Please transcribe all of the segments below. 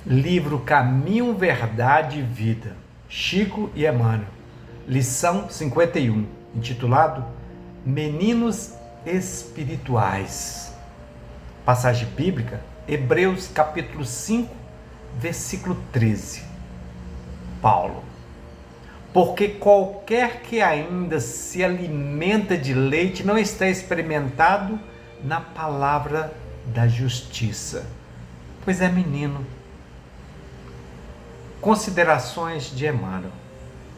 Livro Caminho, Verdade e Vida, Chico e Emmanuel, lição 51, intitulado Meninos Espirituais. Passagem bíblica, Hebreus capítulo 5, versículo 13. Paulo: porque qualquer que ainda se alimenta de leite não está experimentado na palavra da justiça, pois é menino. Considerações de Emmanuel.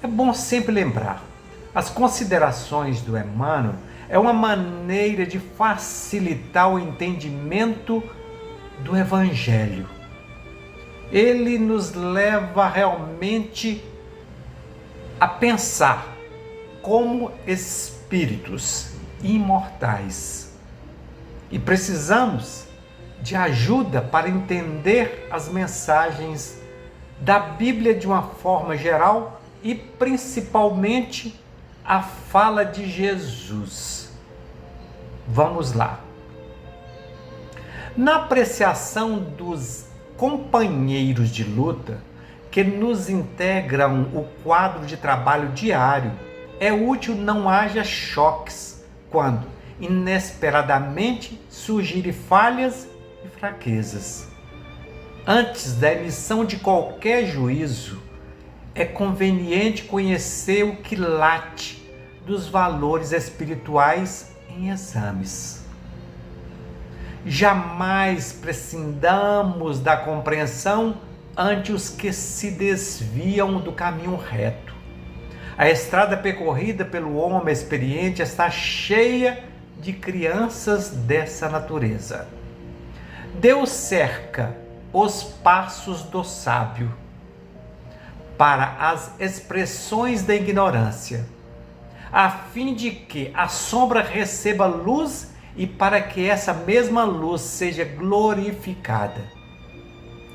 É bom sempre lembrar, as considerações do Emmanuel é uma maneira de facilitar o entendimento do Evangelho. Ele nos leva realmente a pensar como espíritos imortais. E precisamos de ajuda para entender as mensagens da Bíblia de uma forma geral e principalmente a fala de Jesus. Vamos lá. Na apreciação dos companheiros de luta que nos integram o quadro de trabalho diário, é útil não haja choques quando inesperadamente surgirem falhas e fraquezas. Antes da emissão de qualquer juízo, é conveniente conhecer o quilate dos valores espirituais em exames. Jamais prescindamos da compreensão ante os que se desviam do caminho reto. A estrada percorrida pelo homem experiente está cheia de crianças dessa natureza. Deus cerca os passos do sábio para as expressões da ignorância, a fim de que a sombra receba luz e para que essa mesma luz seja glorificada.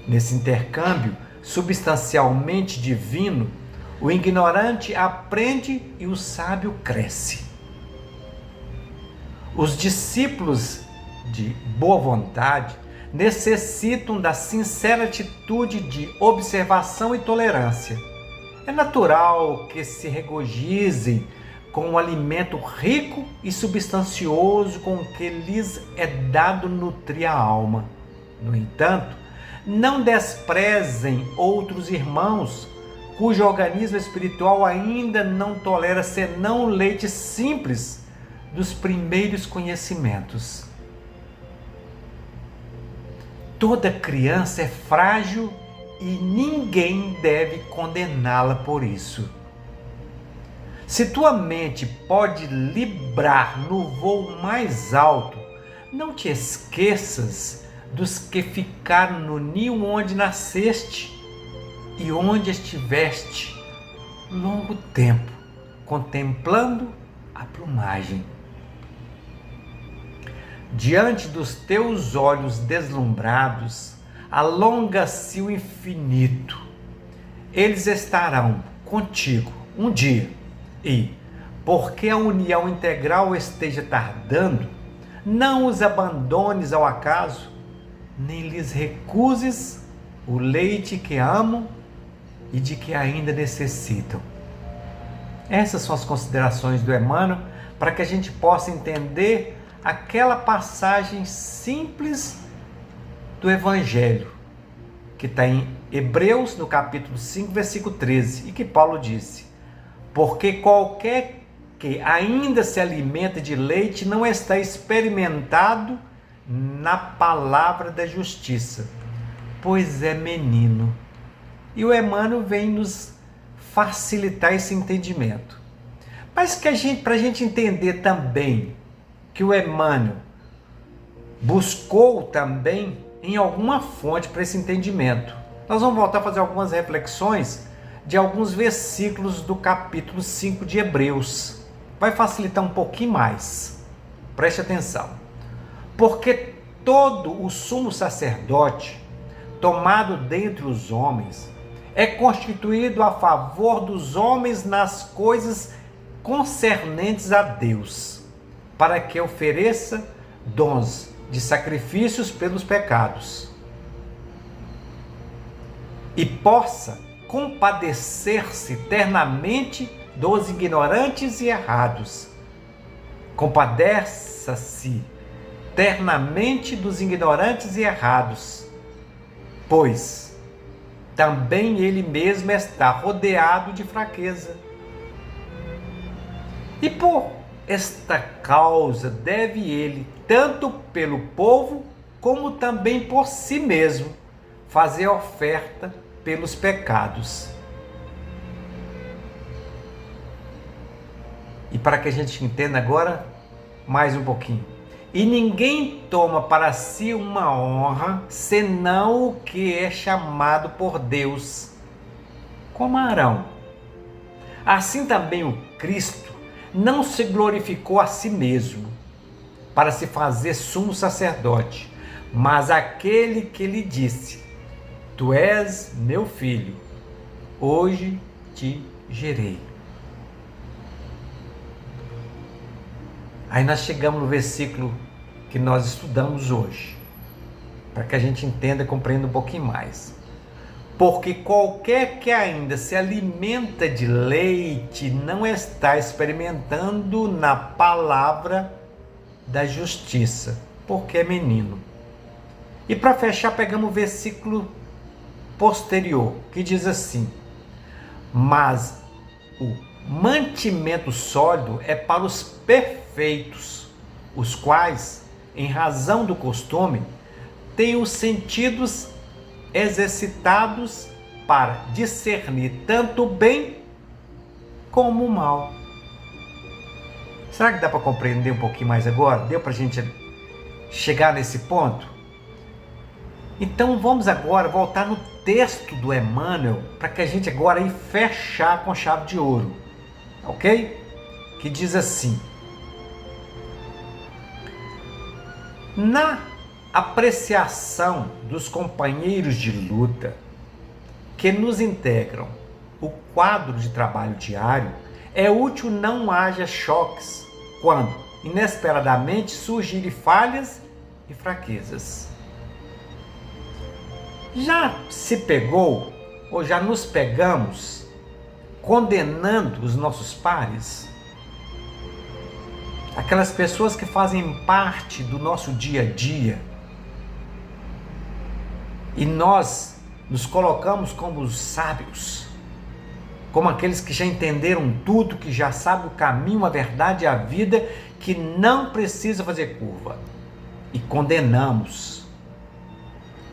Nesse intercâmbio substancialmente divino, o ignorante aprende e o sábio cresce. Os discípulos de boa vontade necessitam da sincera atitude de observação e tolerância. É natural que se regozijem com o alimento rico e substancioso com que lhes é dado nutrir a alma. No entanto, não desprezem outros irmãos cujo organismo espiritual ainda não tolera senão o leite simples dos primeiros conhecimentos. Toda criança é frágil e ninguém deve condená-la por isso. Se tua mente pode librar no voo mais alto, não te esqueças dos que ficaram no ninho onde nasceste e onde estiveste longo tempo, contemplando a plumagem. Diante dos teus olhos deslumbrados, alonga-se o infinito. Eles estarão contigo um dia e, porque a união integral esteja tardando, não os abandones ao acaso, nem lhes recuses o leite que amam e de que ainda necessitam. Essas são as considerações do Emmanuel para que a gente possa entender aquela passagem simples do Evangelho, que está em Hebreus, no capítulo 5, versículo 13, e que Paulo disse: porque qualquer que ainda se alimenta de leite não está experimentado na palavra da justiça, pois é menino. E o Emmanuel vem nos facilitar esse entendimento. Mas para a gente entender também que o Emmanuel buscou também em alguma fonte para esse entendimento, nós vamos voltar a fazer algumas reflexões de alguns versículos do capítulo 5 de Hebreus. Vai facilitar um pouquinho mais. Preste atenção. Porque todo o sumo sacerdote, tomado dentre os homens, é constituído a favor dos homens nas coisas concernentes a Deus, para que ofereça dons de sacrifícios pelos pecados. e possa compadecer-se ternamente dos ignorantes e errados. Compadeça-se ternamente dos ignorantes e errados, pois também ele mesmo está rodeado de fraqueza. E por esta causa deve ele, tanto pelo povo, como também por si mesmo, fazer oferta pelos pecados. E para que a gente entenda agora mais um pouquinho. E ninguém toma para si uma honra, senão o que é chamado por Deus, como Arão. Assim também o Cristo não se glorificou a si mesmo, para se fazer sumo sacerdote, mas aquele que lhe disse: Tu és meu filho, hoje te gerei. Aí nós chegamos no versículo que nós estudamos hoje, para que a gente entenda e compreenda um pouquinho mais. Porque qualquer que ainda se alimenta de leite não está experimentando na palavra da justiça, porque é menino. E para fechar, pegamos o versículo posterior, que diz assim: Mas o mantimento sólido é para os perfeitos, os quais, em razão do costume, têm os sentidos exercitados para discernir tanto o bem como o mal. Será que dá para compreender um pouquinho mais agora? Deu para a gente chegar nesse ponto? Então vamos agora voltar no texto do Emmanuel, para que a gente agora aí fechar com chave de ouro, ok? Que diz assim: na apreciação dos companheiros de luta que nos integram o quadro de trabalho diário, é útil não haja choques quando inesperadamente surgirem falhas e fraquezas. Já se pegou ou já nos pegamos condenando os nossos pares? Aquelas pessoas que fazem parte do nosso dia a dia, e nós nos colocamos como os sábios, como aqueles que já entenderam tudo, que já sabem o caminho, a verdade e a vida, que não precisa fazer curva, e condenamos.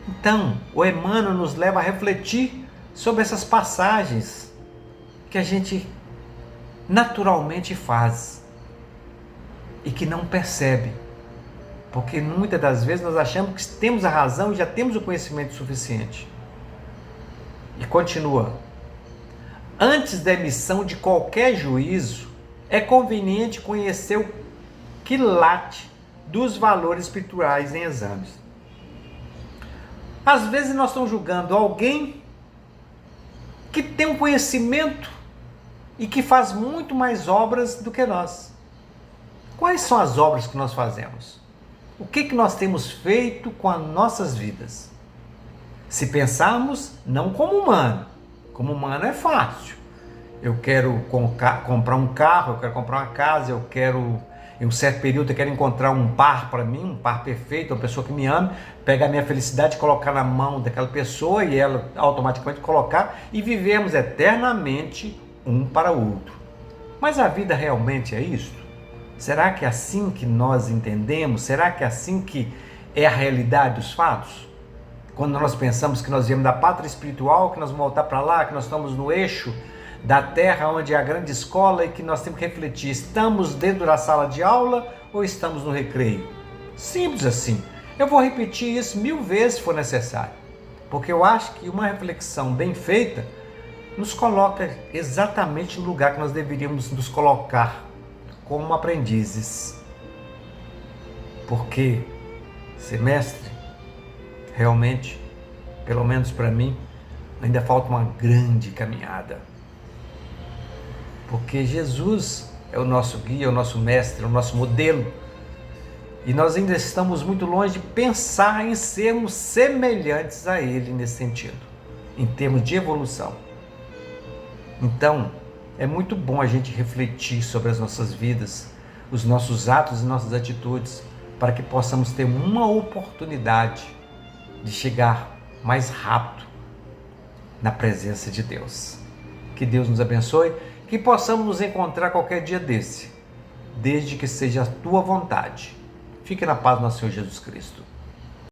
Então, o Emmanuel nos leva a refletir sobre essas passagens que a gente naturalmente faz e que não percebe, porque muitas das vezes nós achamos que temos a razão e já temos o conhecimento suficiente. E continua: antes da emissão de qualquer juízo, é conveniente conhecer o quilate dos valores espirituais em exames. Às vezes nós estamos julgando alguém que tem um conhecimento e que faz muito mais obras do que nós. Quais são as obras que nós fazemos? O que nós temos feito com as nossas vidas? Se pensarmos não como humano é fácil. Eu quero comprar um carro, eu quero comprar uma casa, eu quero, em um certo período, eu quero encontrar um par para mim, um par perfeito, uma pessoa que me ame, pegar a minha felicidade, colocar na mão daquela pessoa e ela automaticamente colocar, e vivemos eternamente um para o outro. Mas a vida realmente é isso? Será que é assim que nós entendemos? Será que é assim que é a realidade dos fatos? Quando nós pensamos que nós viemos da pátria espiritual, que nós vamos voltar para lá, que nós estamos no eixo da Terra, onde é a grande escola, e que nós temos que refletir: estamos dentro da sala de aula ou estamos no recreio? Simples assim. Eu vou repetir isso 1000 vezes se for necessário, porque eu acho que uma reflexão bem feita nos coloca exatamente no lugar que nós deveríamos nos colocar, como aprendizes. Porque, semestre, realmente, pelo menos para mim, ainda falta uma grande caminhada. Porque Jesus é o nosso guia, é o nosso mestre, é o nosso modelo. E nós ainda estamos muito longe de pensar em sermos semelhantes a Ele nesse sentido. em termos de evolução. Então, é muito bom a gente refletir sobre as nossas vidas, os nossos atos e nossas atitudes, para que possamos ter uma oportunidade de chegar mais rápido na presença de Deus. Que Deus nos abençoe, que possamos nos encontrar qualquer dia desse, desde que seja a tua vontade. Fique na paz do nosso Senhor Jesus Cristo.